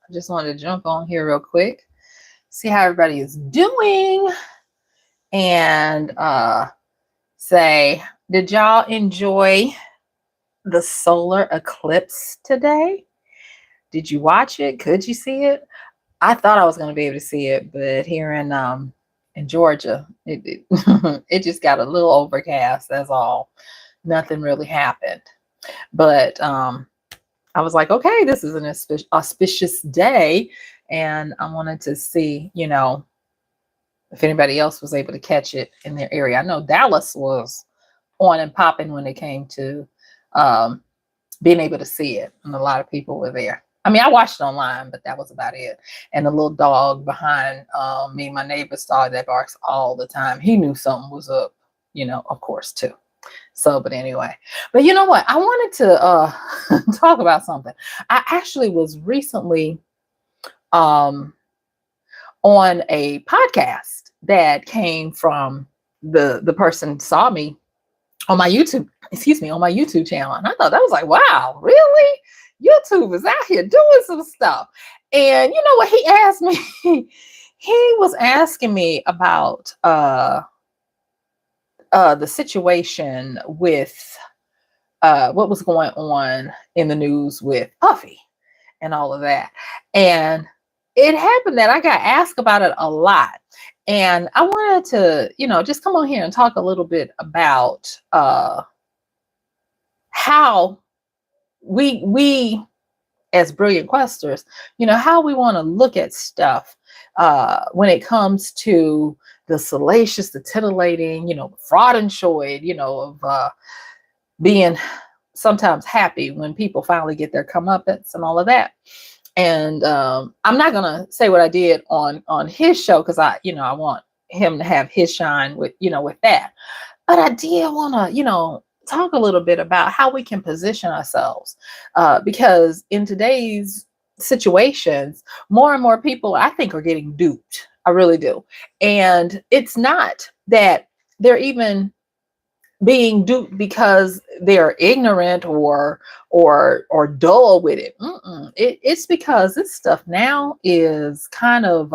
I just wanted to jump on here real quick, see how everybody is doing, and say, did y'all enjoy the solar eclipse today? Did you watch it? Could you see it? I thought I was going to be able to see it, but here in Georgia, it just got a little overcast. That's all. Nothing really happened. But I was like, okay, this is an auspicious day, and I wanted to see, if anybody else was able to catch it in their area. I know Dallas was on and popping when it came to um, being able to see it, and a lot of people were there. I mean, I watched it online, but that was about it. And the little dog behind me, my neighbor's dog that barks all the time, he knew something was up, of course, too. So, but anyway, but you know what? I wanted to talk about something. I actually was recently um, on a podcast that came from the person saw me on my YouTube, on my YouTube channel. And I thought that was like, wow, really? YouTube is out here doing some stuff. And you know what he asked me? He was asking me about the situation with what was going on in the news with Puffy and all of that. And it happened that I got asked about it a lot. And I wanted to, just come on here and talk a little bit about how we as brilliant questers, how we want to look at stuff when it comes to the salacious, the titillating, fraudenchoid, of being sometimes happy when people finally get their comeuppance and all of that. And I'm not gonna say what I did on his show because I want him to have his shine with with that. But I did want to talk a little bit about how we can position ourselves because in today's situations, more and more people I think are getting duped. I really do, and it's not that they're even being duped because they're ignorant or dull with it. It's because this stuff now is kind of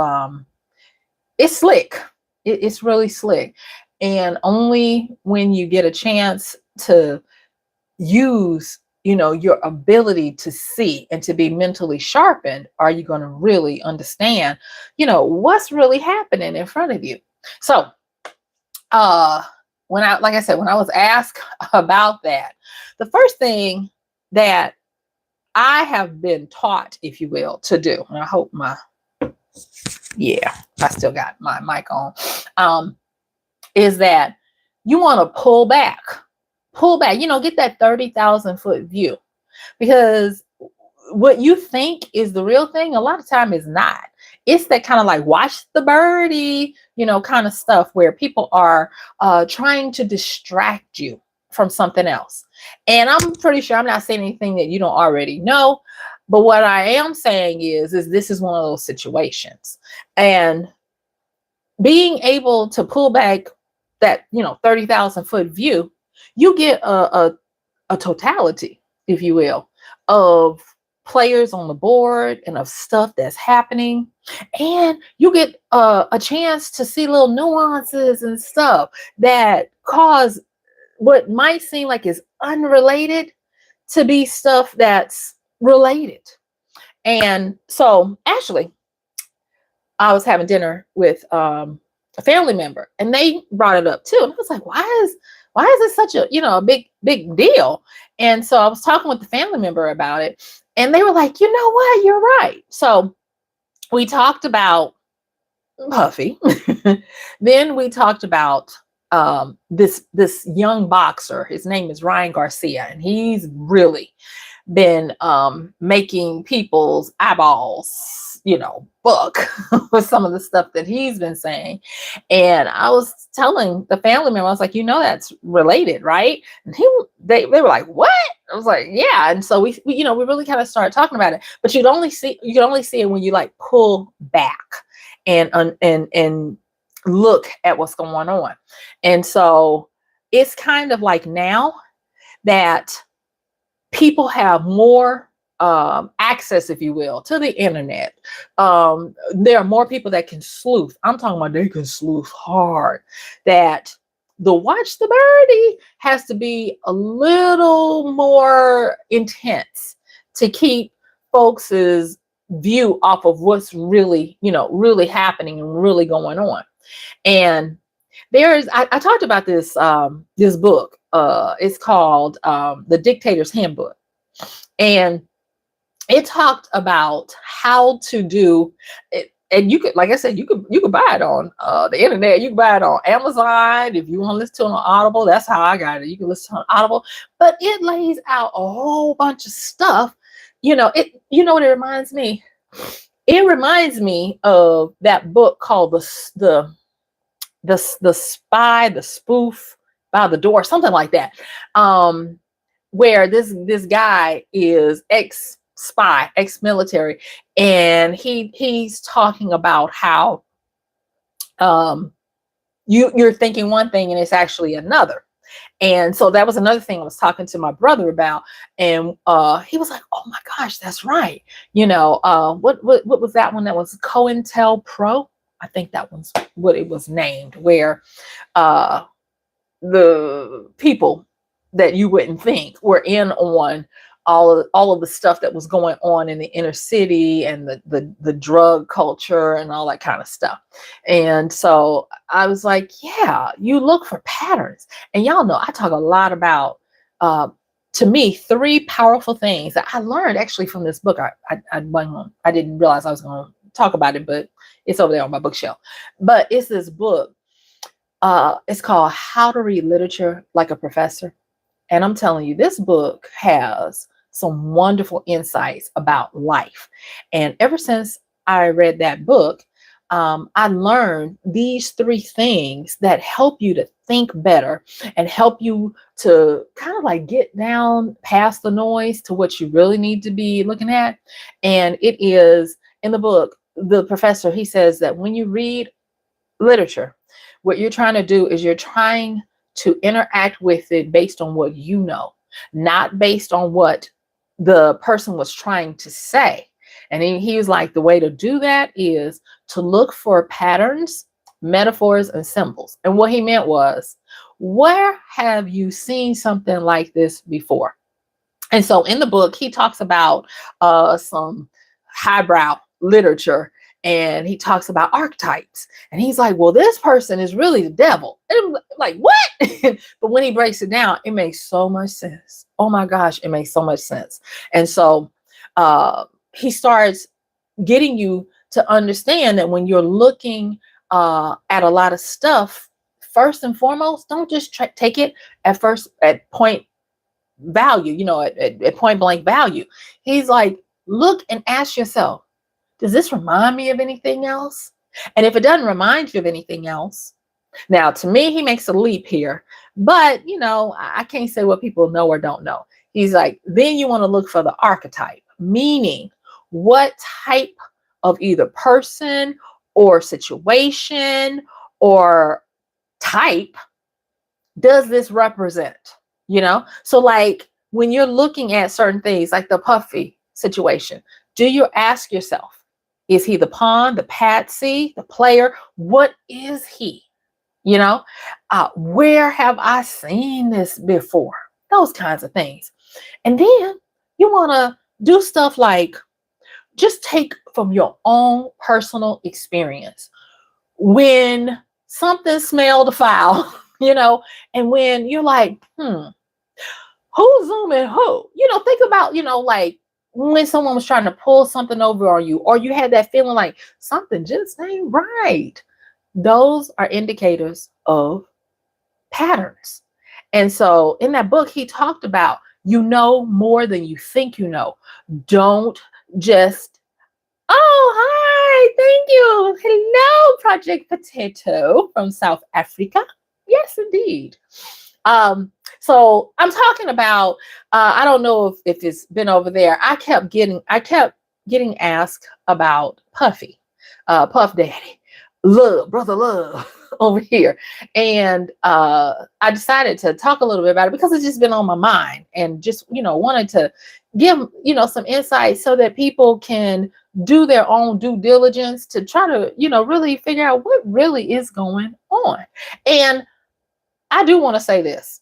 it's slick. It's really slick, and only when you get a chance to use your ability to see and to be mentally sharpened are you going to really understand what's really happening in front of you. So when I was asked about that, the first thing that I have been taught, if you will, to do, and I hope I still got my mic on, is that you want to pull back, get that 30,000 foot view, because what you think is the real thing, a lot of time is not. It's that kind of like watch the birdie, kind of stuff where people are trying to distract you from something else. And I'm pretty sure I'm not saying anything that you don't already know. But what I am saying is this is one of those situations. And being able to pull back that, 30,000 foot view, you get a totality, if you will, of players on the board and of stuff that's happening. And you get a chance to see little nuances and stuff that cause what might seem like is unrelated to be stuff that's related. And so actually, I was having dinner with a family member and they brought it up too. And I was like, why is it such a big deal? And so I was talking with the family member about it, and they were like, you know what, you're right. So we talked about Puffy. Then we talked about this young boxer. His name is Ryan Garcia, and he's really been making people's eyeballs book with some of the stuff that he's been saying. And I was telling the family member, I was like, that's related, right? And they were like, what? I was like, yeah. And so we really kind of started talking about it, but you can only see it when you like pull back and look at what's going on. And so it's kind of like now that people have more access, if you will, to the internet. There are more people that can sleuth. I'm talking about they can sleuth hard. That the watch the birdie has to be a little more intense to keep folks' view off of what's really, really happening and really going on. And I talked about this book. It's called The Dictator's Handbook. And it talked about how to do it. And you could, like I said, you could buy it on the internet. You can buy it on Amazon. If you want to listen to it on Audible, that's how I got it. You can listen to it on Audible. But it lays out a whole bunch of stuff. You know what it reminds me? It reminds me of that book called the Spy, the Spoof by the Door, something like that. Where this guy is ex-spy, ex-military, and he's talking about how you're thinking one thing and it's actually another. And so that was another thing I was talking to my brother about, and he was like, "Oh my gosh, that's right." What was that one that was COINTELPRO? I think that was what it was named, where the people that you wouldn't think were in on all of the stuff that was going on in the inner city and the drug culture and all that kind of stuff. And so I was like, yeah, you look for patterns. And y'all know I talk a lot about, to me, 3 powerful things that I learned actually from this book. I didn't realize I was going to talk about it, but it's over there on my bookshelf. But it's this book. It's called How to Read Literature Like a Professor. And I'm telling you, this book has some wonderful insights about life. And ever since I read that book, I learned these 3 things that help you to think better and help you to kind of like get down past the noise to what you really need to be looking at. And it is in the book, the professor, he says that when you read literature, what you're trying to do is you're trying to interact with it based on what you know, not based on what the person was trying to say. And he was like, the way to do that is to look for patterns, metaphors, and symbols. And what he meant was, where have you seen something like this before? And so in the book, he talks about some highbrow literature, and he talks about archetypes. And he's like, well, this person is really the devil. And I'm like, what? But when he breaks it down, it makes so much sense. Oh my gosh, it makes so much sense. And so he starts getting you to understand that when you're looking at a lot of stuff, first and foremost, don't just take it at point value, at point blank value. He's like, look and ask yourself, does this remind me of anything else? And if it doesn't remind you of anything else, now to me, he makes a leap here, but I can't say what people know or don't know. He's like, then you want to look for the archetype, meaning what type of either person or situation or type does this represent? So like when you're looking at certain things like the Puffy situation, do you ask yourself, is he the pawn, the patsy, the player? What is he? Where have I seen this before? Those kinds of things. And then you want to do stuff like just take from your own personal experience. When something smelled foul, and when you're like, who's zooming who? Think about, like when someone was trying to pull something over on you, or you had that feeling like something just ain't right. Those are indicators of patterns. And so in that book, he talked about, more than you think you know. Don't just, oh, hi, thank you. Hello, Project Potato from South Africa. Yes, indeed. So I'm talking about, I don't know if it's been over there. I kept getting asked about Puffy, Puff Daddy. love, brother love over here. And I decided to talk a little bit about it because it's just been on my mind, and just, wanted to give, some insight so that people can do their own due diligence to try to, really figure out what really is going on. And I do want to say this.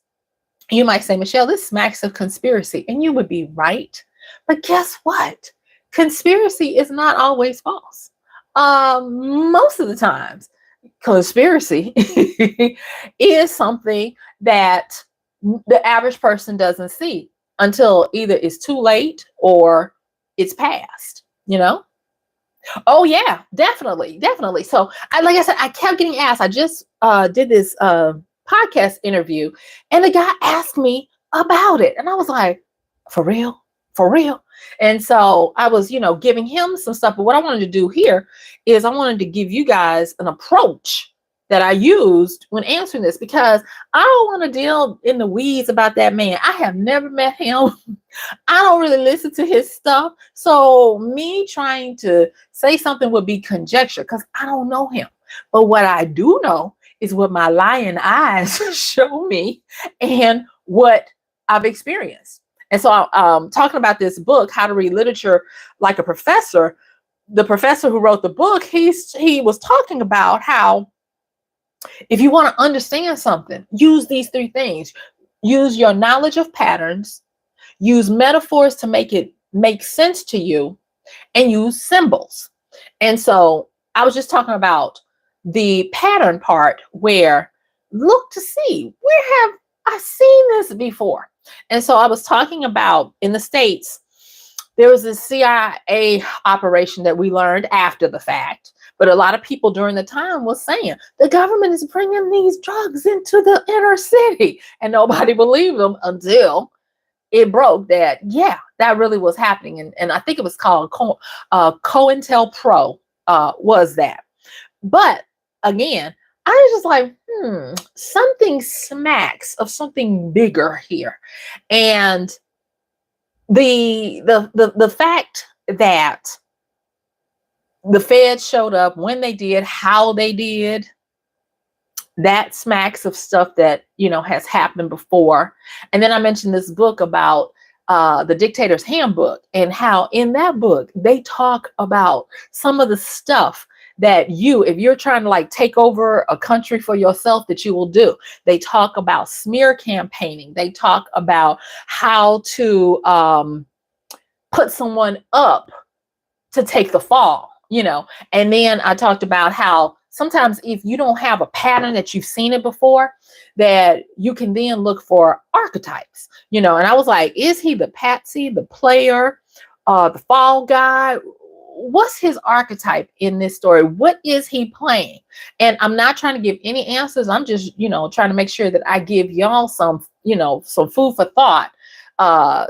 You might say, Michelle, this smacks of conspiracy, and you would be right. But guess what? Conspiracy is not always false. Most of the times, conspiracy is something that the average person doesn't see until either it's too late or it's past, Oh yeah, definitely, definitely. So like I said, I kept getting asked. I just did this podcast interview, and the guy asked me about it, and I was like, for real, for real. And so I was, giving him some stuff. But what I wanted to do here is I wanted to give you guys an approach that I used when answering this, because I don't want to deal in the weeds about that man. I have never met him. I don't really listen to his stuff. So me trying to say something would be conjecture because I don't know him. But what I do know is what my lying eyes show me and what I've experienced. And so I'm talking about this book, How to Read Literature Like a Professor. The professor who wrote the book, he was talking about how if you want to understand something, use these three things. Use your knowledge of patterns, use metaphors to make it make sense to you, and use symbols. And so I was just talking about the pattern part, where look to see, where have I seen this before? And so I was talking about in the States, there was this CIA operation that we learned after the fact. But a lot of people during the time was saying the government is bringing these drugs into the inner city, and nobody believed them until it broke that, yeah, that really was happening. And I think it was called COINTELPRO was that. But again, I was just like, something smacks of something bigger here. And the fact that the feds showed up when they did, how they did, that smacks of stuff that, has happened before. And then I mentioned this book about the Dictator's Handbook, and how in that book, they talk about some of the stuff that if you're trying to like take over a country for yourself, that you will do. They talk about smear campaigning. They talk about how to put someone up to take the fall. And then I talked about how sometimes if you don't have a pattern that you've seen it before, that you can then look for archetypes, and I was like, is he the patsy, the player, the fall guy? What's his archetype in this story? What is he playing? And I'm not trying to give any answers. I'm just, trying to make sure that I give y'all some, some food for thought,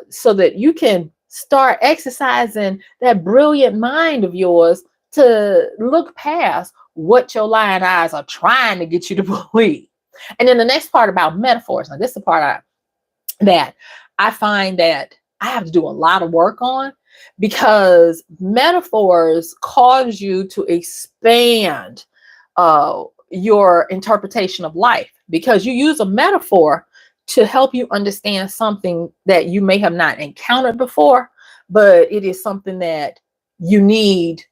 so that you can start exercising that brilliant mind of yours to look past what your lying eyes are trying to get you to believe. And then the next part about metaphors. Now, this is the part that I find that I have to do a lot of work on, because metaphors cause you to expand your interpretation of life, because you use a metaphor to help you understand something that you may have not encountered before, but it is something that you need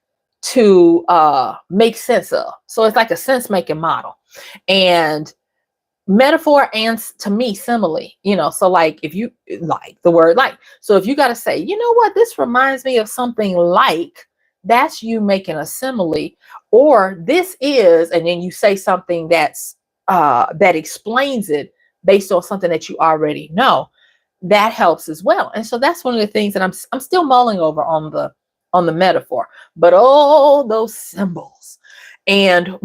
to make sense of. So it's like a sense making model. And metaphor and, to me, simile, so like if you like the word like, so if you got to say, you know what, this reminds me of something like, that's you making a simile. Or this is, and then you say something that's that explains it based on something that you already know. That helps as well. And so that's one of the things that I'm still mulling over on the metaphor. But all those symbols, and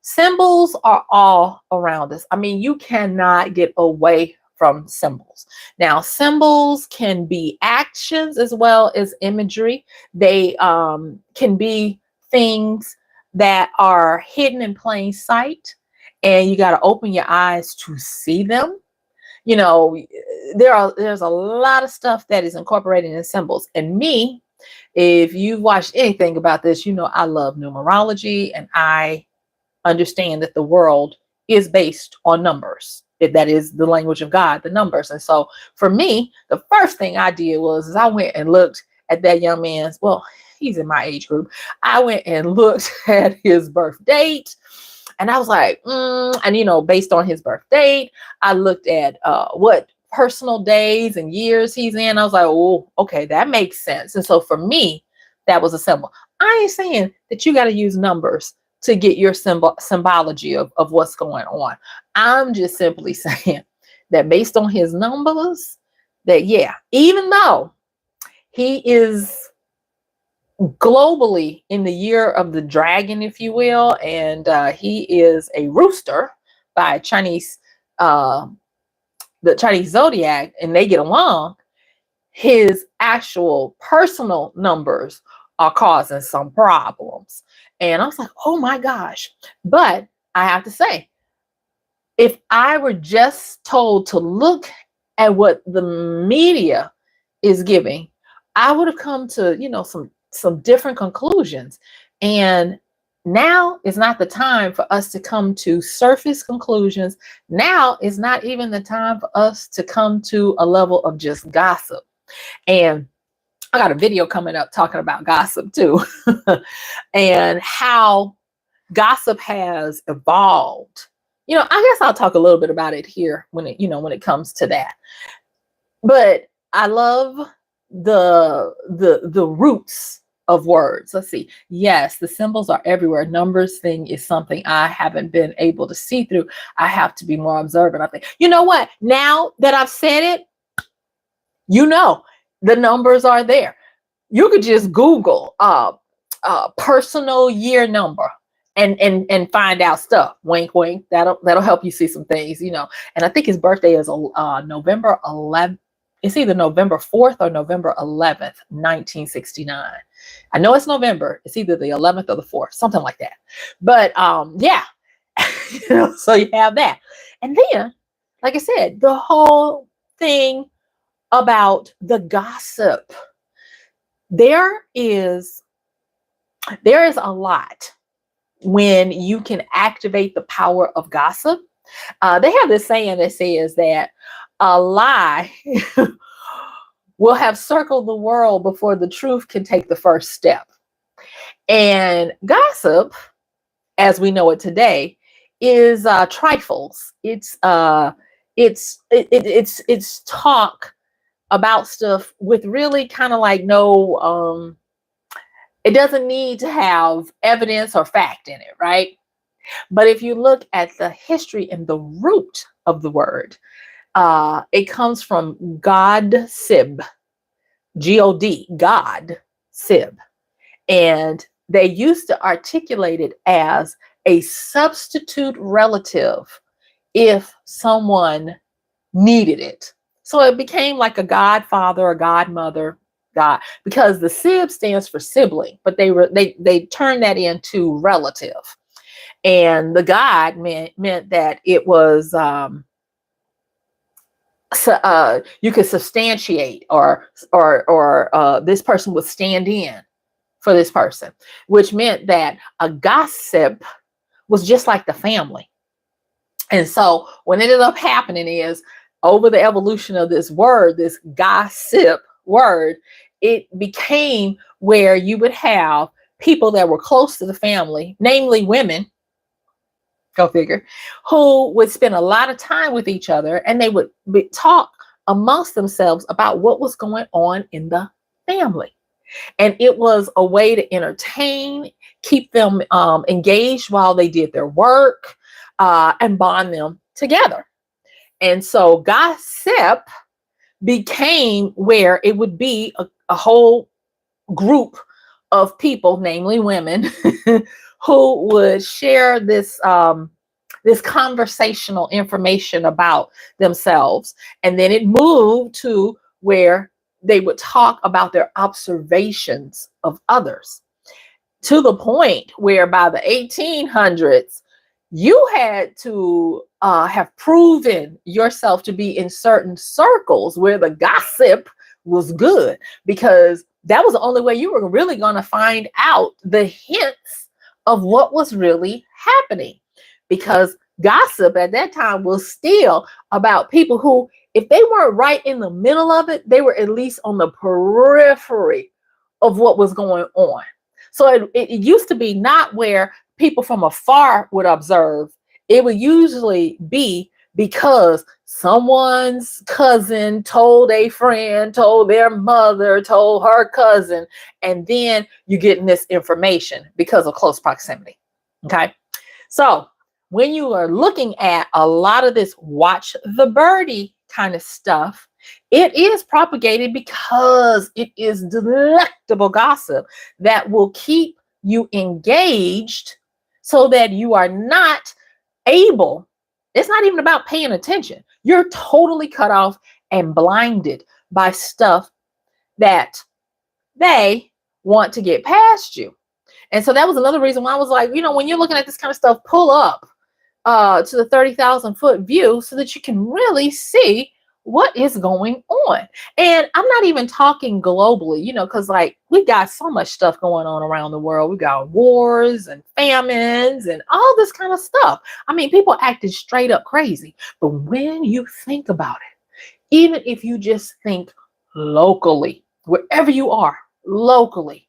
symbols are all around us. I mean, you cannot get away from symbols. Now, symbols can be actions as well as imagery. They can be things that are hidden in plain sight, and you got to open your eyes to see them. There's a lot of stuff that is incorporated in symbols. And me, If you've watched anything about this, you know I love numerology, and I understand that the world is based on numbers. That is the language of God, the numbers. And so for me, the first thing I did was is I went and looked at that young man's, well, he's in my age group. I went and looked at his birth date. And I was like, and based on his birth date, I looked at what personal days and years he's in. I was like, oh, okay, that makes sense. And so for me, that was a symbol. I ain't saying that you got to use numbers to get your symbology of what's going on. I'm just simply saying that based on his numbers, that yeah, even though he is globally in the year of the dragon, if you will, and he is a rooster by Chinese, the Chinese zodiac, and they get along, his actual personal numbers are causing some problems. And I was like, oh my gosh. But I have to say, if I were just told to look at what the media is giving, I would have come to, some different conclusions. And now is not the time for us to come to surface conclusions. Now is not even the time for us to come to a level of just gossip. And I got a video coming up talking about gossip too, and how gossip has evolved. I guess I'll talk a little bit about it here when it comes to that. But I love the roots of words. Let's see. Yes, the symbols are everywhere. Numbers thing is something I haven't been able to see through. I have to be more observant. I think, you know what? Now that I've said it, the numbers are there. You could just Google personal year number and find out stuff. Wink, wink. That'll help you see some things, And I think his birthday is November 11th. It's either November 4th or November 11th, 1969. I know it's November. It's either the 11th or the 4th, something like that. But yeah, so you have that. And then, like I said, the whole thing about the gossip. There is a lot when you can activate the power of gossip. They have this saying that says that a lie will have circled the world before the truth can take the first step. And gossip, as we know it today, is trifles. It's talk about stuff with really kind of like no, it doesn't need to have evidence or fact in it, right? But if you look at the history and the root of the word, it comes from God Sib, G-O-D, God Sib. And they used to articulate it as a substitute relative if someone needed it. So it became like a godfather or godmother, God, because the sib stands for sibling, but they turned that into relative. And the God meant that it was you could substantiate or this person would stand in for this person, which meant that a gossip was just like the family. And so what ended up happening is, over the evolution of this word, this gossip word, it became where you would have people that were close to the family, namely women, go figure, who would spend a lot of time with each other, and they would talk amongst themselves about what was going on in the family. And it was a way to entertain, keep them engaged while they did their work, and bond them together. And so gossip became where it would be a whole group of people, namely women, who would share this conversational information about themselves. And then it moved to where they would talk about their observations of others, to the point where by the 1800s, you had to have proven yourself to be in certain circles where the gossip was good, because that was the only way you were really going to find out the hints of what was really happening. Because gossip at that time was still about people who, if they weren't right in the middle of it, they were at least on the periphery of what was going on. So it used to be not where people from afar would observe. It would usually be because someone's cousin told a friend, told their mother, told her cousin, and then you're getting this information because of close proximity. Okay. So when you are looking at a lot of this watch the birdie kind of stuff, it is propagated because it is delectable gossip that will keep you engaged so that you are not able. It's not even about paying attention. You're totally cut off and blinded by stuff that they want to get past you. And so that was another reason why I was like, when you're looking at this kind of stuff, pull up to the 30,000 foot view so that you can really see what is going on. And I'm not even talking globally, because like we got so much stuff going on around the world. We got wars and famines and all this kind of stuff. I mean, people acting straight up crazy. But when you think about it, even if you just think locally, wherever you are, locally,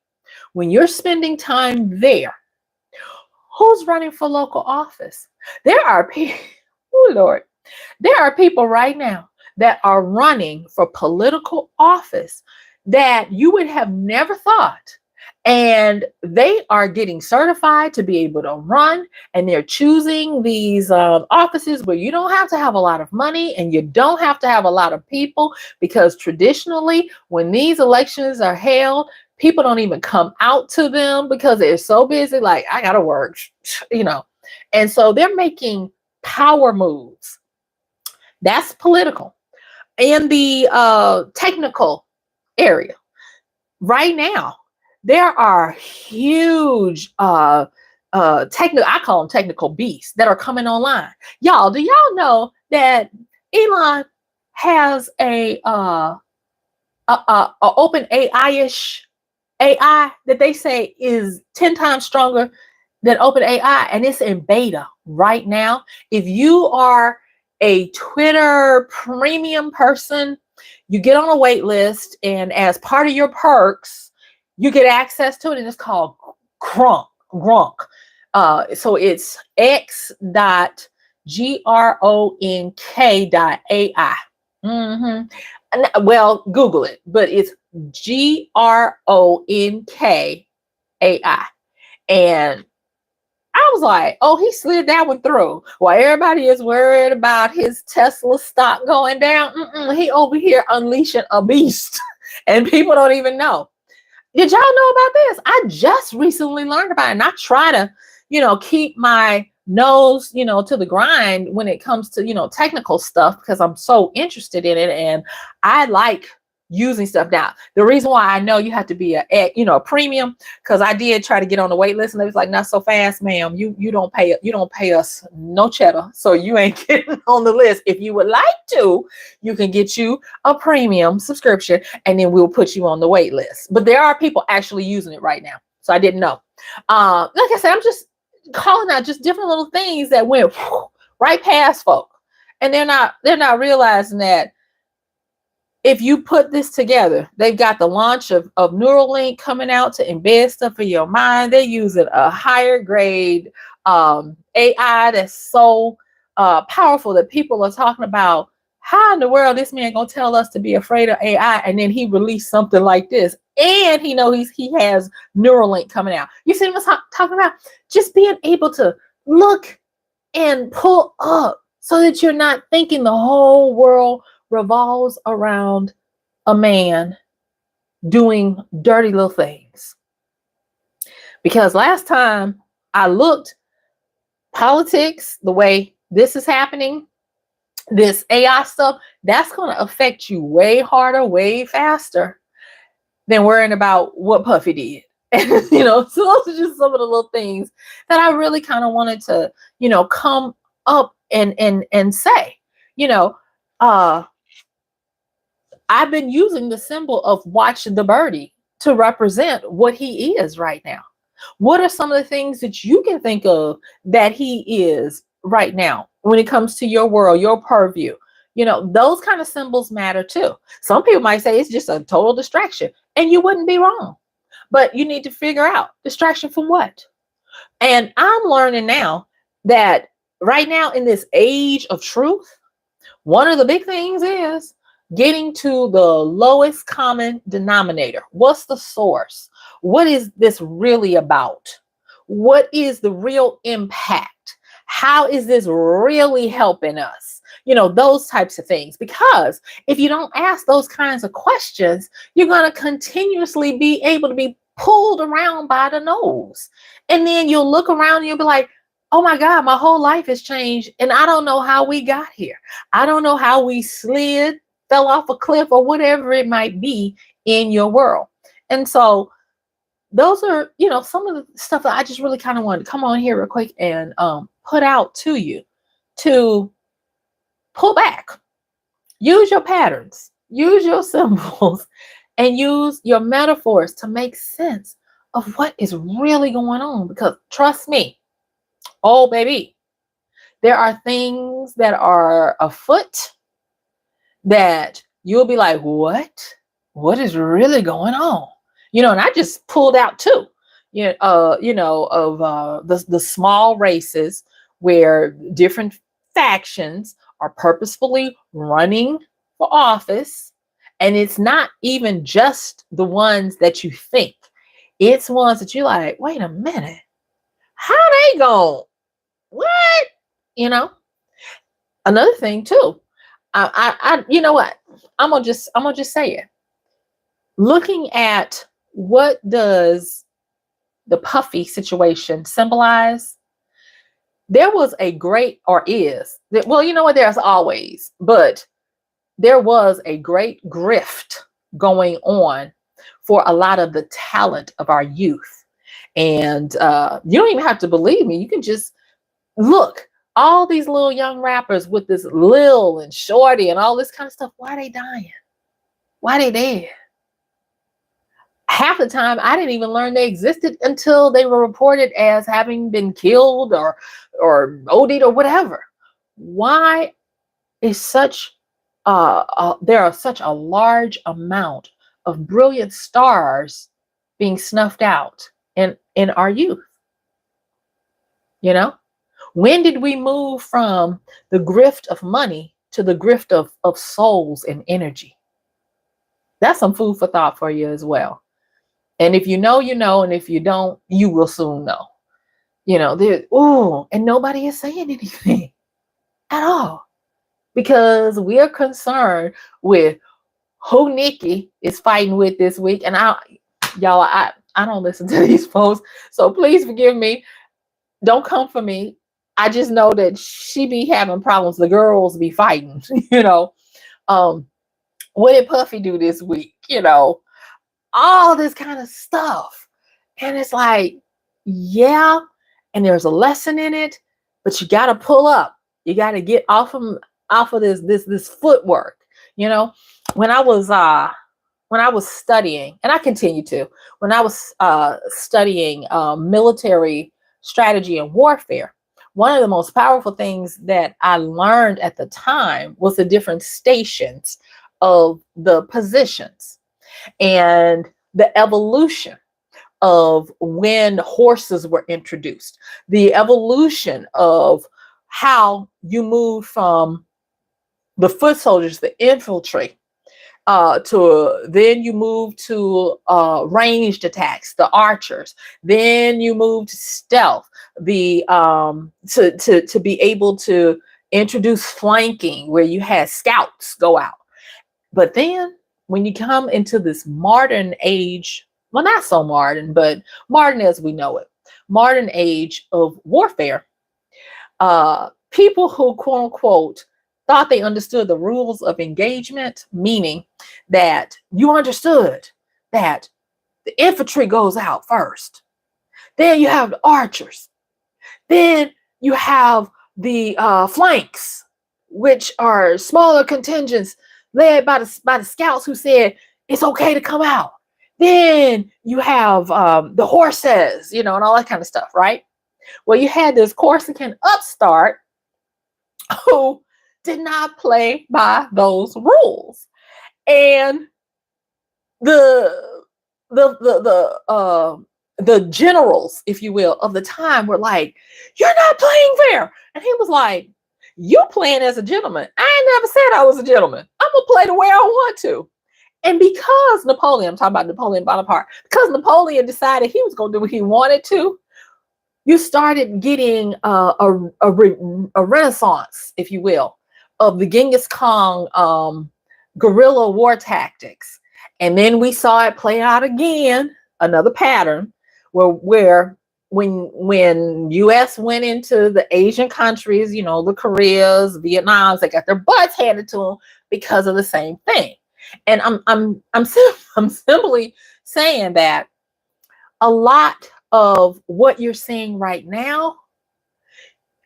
when you're spending time there, who's running for local office? There are people, oh Lord, there are people right now that are running for political office that you would have never thought. And they are getting certified to be able to run, and they're choosing these offices where you don't have to have a lot of money and you don't have to have a lot of people, because traditionally when these elections are held, people don't even come out to them because they're so busy, like, I gotta work, and so they're making power moves. That's political. In the technical area right now, there are huge I call them technical beasts that are coming online. Y'all, do y'all know that Elon has a open AI-ish AI that they say is 10 times stronger than open AI, and it's in beta right now. If you are a Twitter premium person, you get on a wait list, and as part of your perks, you get access to it, and it's called Grok. So it's x.gronk.ai. Well, Google it, but it's GRONKAI. And I was like, oh, he slid that one through. While everybody is worried about his Tesla stock going down, he over here unleashing a beast, and people don't even know. Did y'all know about this? I just recently learned about it, and I try to, keep my nose, to the grind when it comes to, technical stuff, because I'm so interested in it, and I like using stuff. Now, the reason why I know you have to be a premium, because I did try to get on the wait list, and they was like, not so fast, ma'am. You don't pay us no cheddar, so you ain't getting on the list. If you would like to, you can get you a premium subscription, and then we'll put you on the wait list. But there are people actually using it right now, so I didn't know. Like I said, I'm just calling out just different little things that went right past folk, and they're not realizing that if you put this together, they've got the launch of Neuralink coming out to embed stuff in your mind. They're using a higher grade AI that's so powerful that people are talking about, how in the world this man gonna tell us to be afraid of AI, and then he released something like this, and he has Neuralink coming out. You see what I'm talking about? Just being able to look and pull up so that you're not thinking the whole world revolves around a man doing dirty little things. Because last time I looked, politics, the way this is happening, this AI stuff, that's going to affect you way harder, way faster than worrying about what Puffy did. And, so those are just some of the little things that I really kind of wanted to, come up and say, I've been using the symbol of watch the birdie to represent what he is right now. What are some of the things that you can think of that he is right now when it comes to your world, your purview? Those kind of symbols matter too. Some people might say it's just a total distraction, and you wouldn't be wrong. But you need to figure out distraction from what. And I'm learning now that right now in this age of truth, one of the big things is getting to the lowest common denominator. What's the source? What is this really about? What is the real impact? How is this really helping us? Those types of things. Because if you don't ask those kinds of questions, you're going to continuously be able to be pulled around by the nose. And then you'll look around and you'll be like, oh my God, my whole life has changed. And I don't know how we got here. I don't know how we slid, fell off a cliff, or whatever it might be in your world. And so those are, some of the stuff that I just really kind of wanted to come on here real quick and put out to you to pull back. Use your patterns, use your symbols, and use your metaphors to make sense of what is really going on. Because trust me, oh baby, there are things that are afoot that you'll be like, what is really going on? And I just pulled out two, of the small races where different factions are purposefully running for office. And it's not even just the ones that you think. It's ones that you're like, wait a minute, how they going? What? Another thing too. I you know what? I'm gonna just say it. Looking at what does the Puffy situation symbolize? There was a great, or is, well, you know what? There's always, but there was a great grift going on for a lot of the talent of our youth. And you don't even have to believe me. You can just look. All these little young rappers with this Lil and Shorty and all this kind of stuff. Why are they dying? Why are they dead? Half the time, I didn't even learn they existed until they were reported as having been killed or OD'd or whatever. Why is there are such a large amount of brilliant stars being snuffed out in our youth? When did we move from the grift of money to the grift of souls and energy? That's some food for thought for you as well. And if you know, you know, and if you don't, you will soon know. And nobody is saying anything at all because we are concerned with who Nikki is fighting with this week. And I don't listen to these folks, so please forgive me. Don't come for me. I just know that she be having problems. The girls be fighting, what did Puffy do this week? All this kind of stuff. And it's like, yeah, and there's a lesson in it, but you got to pull up. You got to get off of this footwork. When I was studying, and I continue to, when I was studying military strategy and warfare, one of the most powerful things that I learned at the time was the different stations of the positions and the evolution of when horses were introduced, the evolution of how you move from the foot soldiers, the infantry, then you move to ranged attacks, the archers. Then you move to stealth, the to be able to introduce flanking, where you had scouts go out. But then when you come into this modern age, well, not so modern, but modern as we know it, modern age of warfare, people who, quote unquote, thought they understood the rules of engagement, meaning that you understood that the infantry goes out first. Then you have the archers. Then you have the flanks, which are smaller contingents led by the scouts who said it's okay to come out. Then you have the horses, and all that kind of stuff, right? Well, you had this Corsican upstart who did not play by those rules. And the generals, if you will, of the time were like, "You're not playing fair." And he was like, "You playing as a gentleman. I ain't never said I was a gentleman. I'm gonna play the way I want to." And because Napoleon, I'm talking about Napoleon Bonaparte, because Napoleon decided he was gonna do what he wanted to, you started getting a renaissance, if you will, of the Genghis Khan guerrilla war tactics. And then we saw it play out again, another pattern where when US went into the Asian countries, the Koreas, Vietnams, they got their butts handed to them because of the same thing. And I'm simply saying that a lot of what you're seeing right now,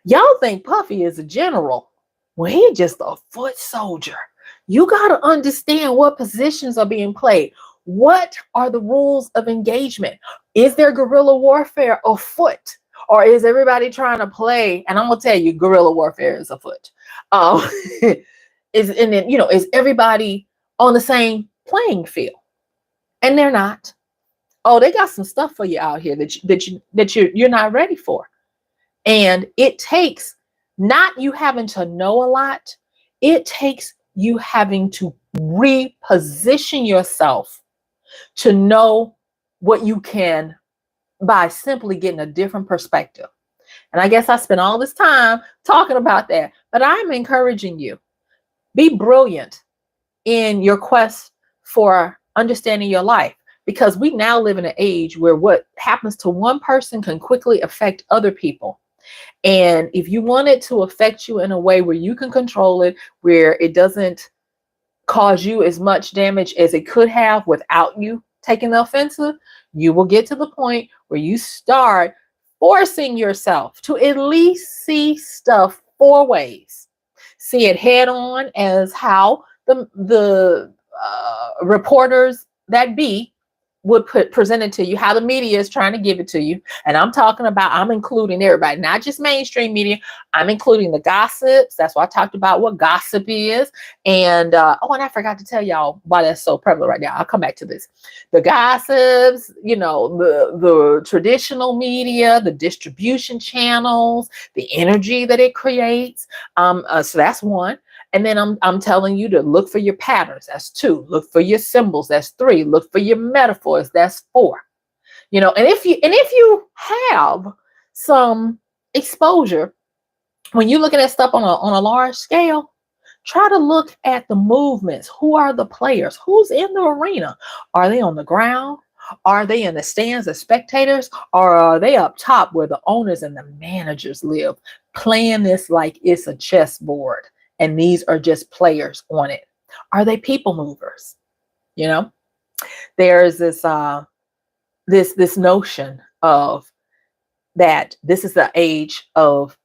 y'all think Puffy is a general. Well, he's just a foot soldier. You got to understand what positions are being played. What are the rules of engagement? Is there guerrilla warfare afoot? Or is everybody trying to play? And I'm going to tell you, guerrilla warfare is afoot. Is everybody on the same playing field? And they're not. Oh, they got some stuff for you out here that you're not ready for. And it takes not you having to know a lot. It takes you having to reposition yourself to know what you can by simply getting a different perspective. And I guess I spent all this time talking about that, but I'm encouraging you. Be brilliant in your quest for understanding your life, because we now live in an age where what happens to one person can quickly affect other people. And if you want it to affect you in a way where you can control it, where it doesn't cause you as much damage as it could have without you taking the offensive, you will get to the point where you start forcing yourself to at least see stuff 4 ways. See it head on as how the reporters that be would present it to you, how the media is trying to give it to you. And I'm including everybody, not just mainstream media. I'm including the gossips. That's why I talked about what gossip is. And and I forgot to tell y'all why that's so prevalent right now. I'll come back to this. The gossips, the traditional media, the distribution channels, the energy that it creates. So that's one. And then I'm telling you to look for your patterns. That's 2. Look for your symbols. That's 3. Look for your metaphors. That's 4. And if you have some exposure, when you're looking at stuff on a large scale, try to look at the movements. Who are the players? Who's in the arena? Are they on the ground? Are they in the stands as spectators? Or are they up top where the owners and the managers live, playing this like it's a chessboard? And these are just players on it. Are they people movers? There's this this notion of that this is the age of,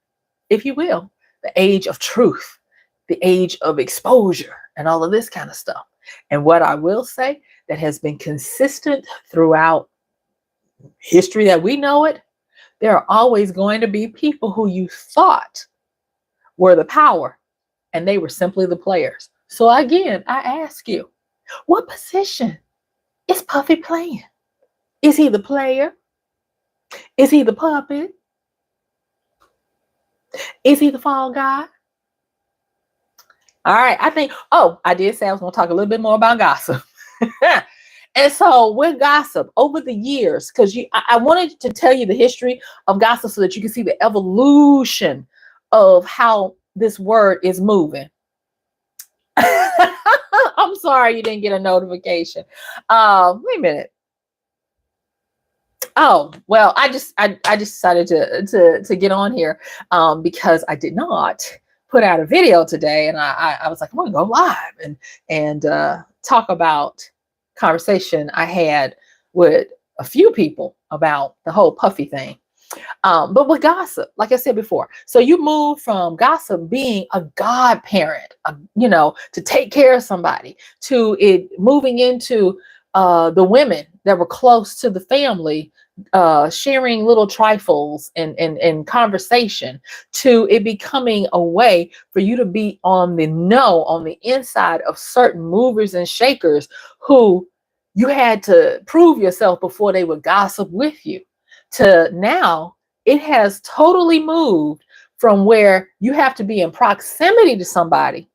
if you will, the age of truth, the age of exposure, and all of this kind of stuff. And what I will say that has been consistent throughout history that we know it, there are always going to be people who you thought were the power, and they were simply the players. So again, I ask you, what position is Puffy playing? Is he the player? Is he the puppet? Is he the fall guy? All right, I did say I was going to talk a little bit more about gossip. And so with gossip over the years, because I wanted to tell you the history of gossip so that you can see the evolution of how this word is moving. I'm sorry you didn't get a notification. Wait a minute. Oh, well, I just decided to get on here because I did not put out a video today, and I was like, I'm gonna go live and talk about conversation I had with a few people about the whole Puffy thing. But with gossip, like I said before, so you move from gossip being a godparent, to take care of somebody, to it moving into the women that were close to the family, sharing little trifles and conversation, to it becoming a way for you to be on the inside of certain movers and shakers who you had to prove yourself before they would gossip with you, to now it has totally moved from where you have to be in proximity to somebody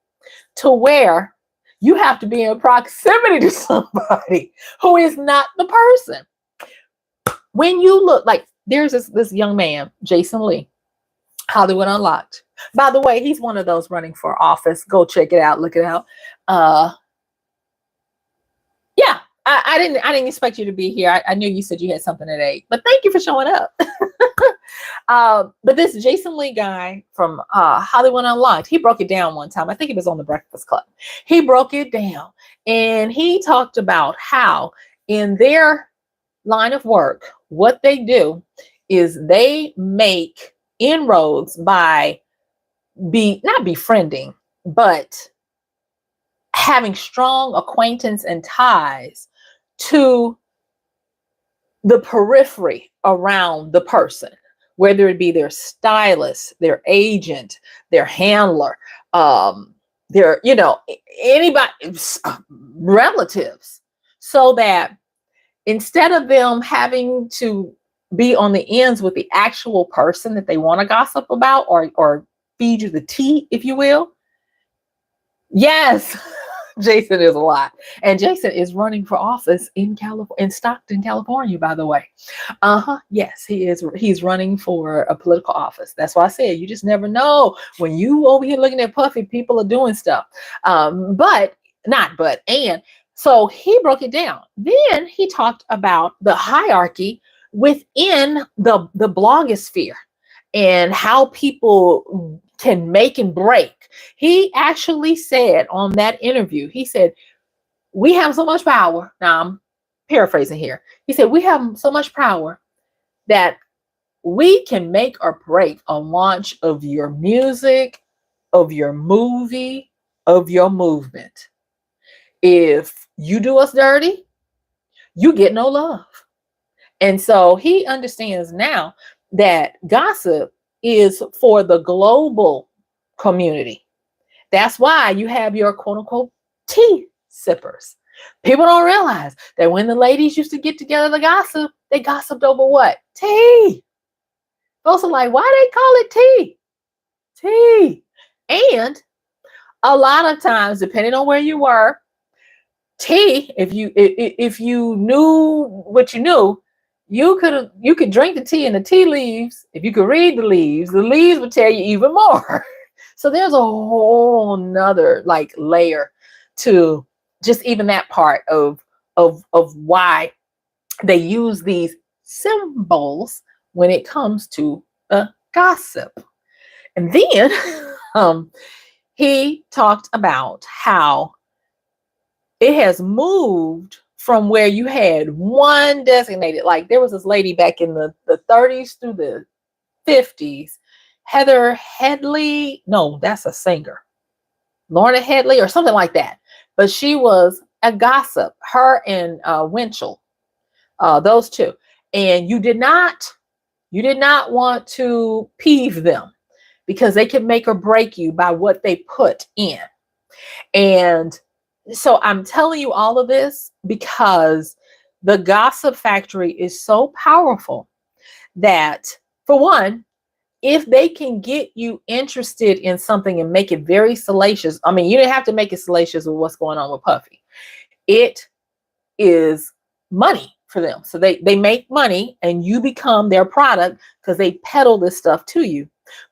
to where you have to be in proximity to somebody who is not the person. When you look, like there's this young man, Jason Lee, Hollywood Unlocked. By the way, he's one of those running for office. Go check it out. Look it out. Yeah, I didn't expect you to be here. I knew you said you had something at 8, but thank you for showing up. But this Jason Lee guy from Hollywood Unlocked, he broke it down one time. I think it was on the Breakfast Club. He broke it down and he talked about how in their line of work, what they do is they make inroads by not befriending, but having strong acquaintance and ties to the periphery around the person, whether it be their stylist, their agent, their handler, their, anybody, relatives, so that instead of them having to be on the ends with the actual person that they want to gossip about or feed you the tea, if you will. Yes, Jason is a lot. And Jason is running for office in Stockton, California, by the way. Yes, he is. He's running for a political office. That's why I said you just never know. When you over here looking at Puffy, people are doing stuff. And so he broke it down. Then he talked about the hierarchy within the blogosphere and how people can make and break. He actually said on that interview, he said, we have so much power. Now I'm paraphrasing here. He said, we have so much power that we can make or break a launch of your music, of your movie, of your movement. If you do us dirty, you get no love. And so he understands now that gossip is for the global community. That's why you have your quote unquote tea sippers. People don't realize that when the ladies used to get together to gossip, they gossiped over what? Tea. Folks are like, why they call it tea? Tea. And a lot of times, depending on where you were, tea, if you knew what you knew, you could drink the tea and the tea leaves. If you could read the leaves would tell you even more. So there's a whole nother layer to just even that part of why they use these symbols when it comes to gossip. And then he talked about how it has moved from where you had one designated, like there was this lady back in the 30s through the 50s, Heather Headley. No, that's a singer. Lorna Headley or something like that. But she was a gossip, her and Winchell, those two. And you did not want to peeve them because they could make or break you by what they put in. And so I'm telling you all of this because the gossip factory is so powerful that, for one, if they can get you interested in something and make it very salacious, I mean, you didn't have to make it salacious with what's going on with Puffy. It is money for them. So they make money and you become their product because they peddle this stuff to you.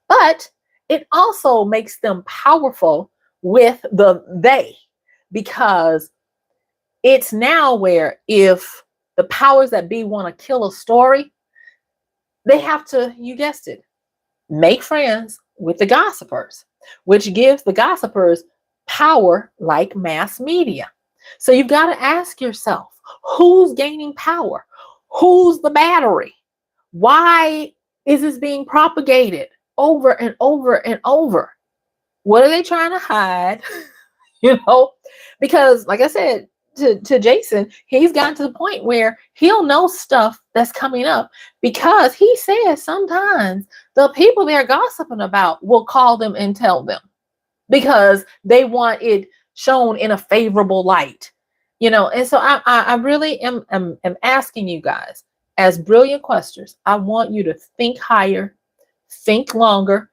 But it also makes them powerful with they, because it's now where if the powers that be want to kill a story, they have to, you guessed it, make friends with the gossipers, which gives the gossipers power like mass media. So you've got to ask yourself, who's gaining power? Who's the battery? Why is this being propagated over and over and over? What are they trying to hide? You know, because like I said to Jason, he's gotten to the point where he'll know stuff that's coming up because he says sometimes the people they're gossiping about will call them and tell them because they want it shown in a favorable light, you know. And so I really am asking you guys as brilliant questions. I want you to think higher, think longer,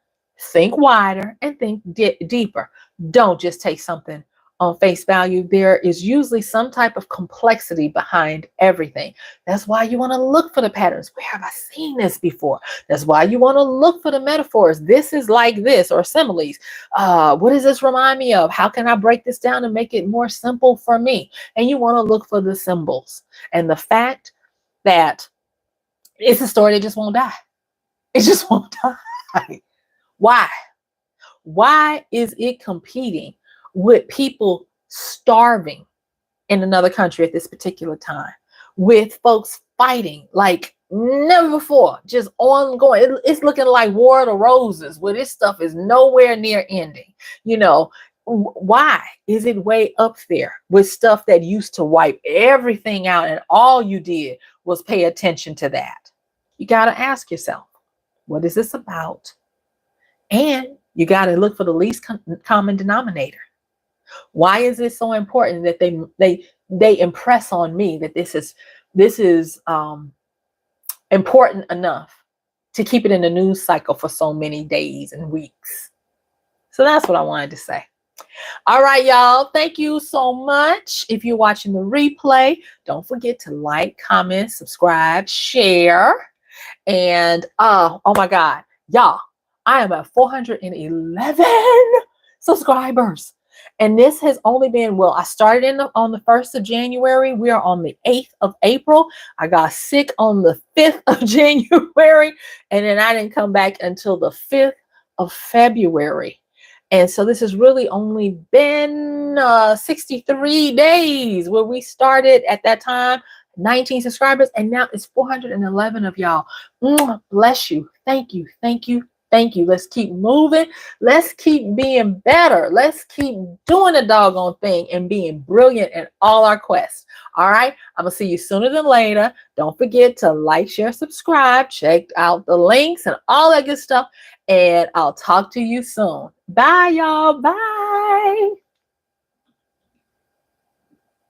think wider, and think deeper. Don't just take something on face value. There is usually some type of complexity behind everything. That's why you want to look for the patterns. Where have I seen this before? That's why you want to look for the metaphors. This is like this, or similes. What does this remind me of? How can I break this down and make it more simple for me? And you want to look for the symbols and the fact that it's a story that just won't die. It just won't die. Why? Why is it competing with people starving in another country at this particular time? With folks fighting like never before, just ongoing. It's looking like War of the Roses, where this stuff is nowhere near ending. You know, why is it way up there with stuff that used to wipe everything out and all you did was pay attention to that? You got to ask yourself, what is this about? And you got to look for the least common denominator. Why is it so important that they impress on me that this is important enough to keep it in the news cycle for so many days and weeks? So that's what I wanted to say. All right, y'all. Thank you so much. If you're watching the replay, don't forget to like, comment, subscribe, share. And oh my God, y'all, I am at 411 subscribers. And this has only been, well, I started on the 1st of January. We are on the 8th of April. I got sick on the 5th of January. And then I didn't come back until the 5th of February. And so this has really only been 63 days where we started at that time, 19 subscribers. And now it's 411 of y'all. Bless you. Thank you. Thank you. Thank you. Let's keep moving. Let's keep being better. Let's keep doing the doggone thing and being brilliant in all our quests. All right. I'm going to see you sooner than later. Don't forget to like, share, subscribe, check out the links and all that good stuff. And I'll talk to you soon. Bye, y'all. Bye.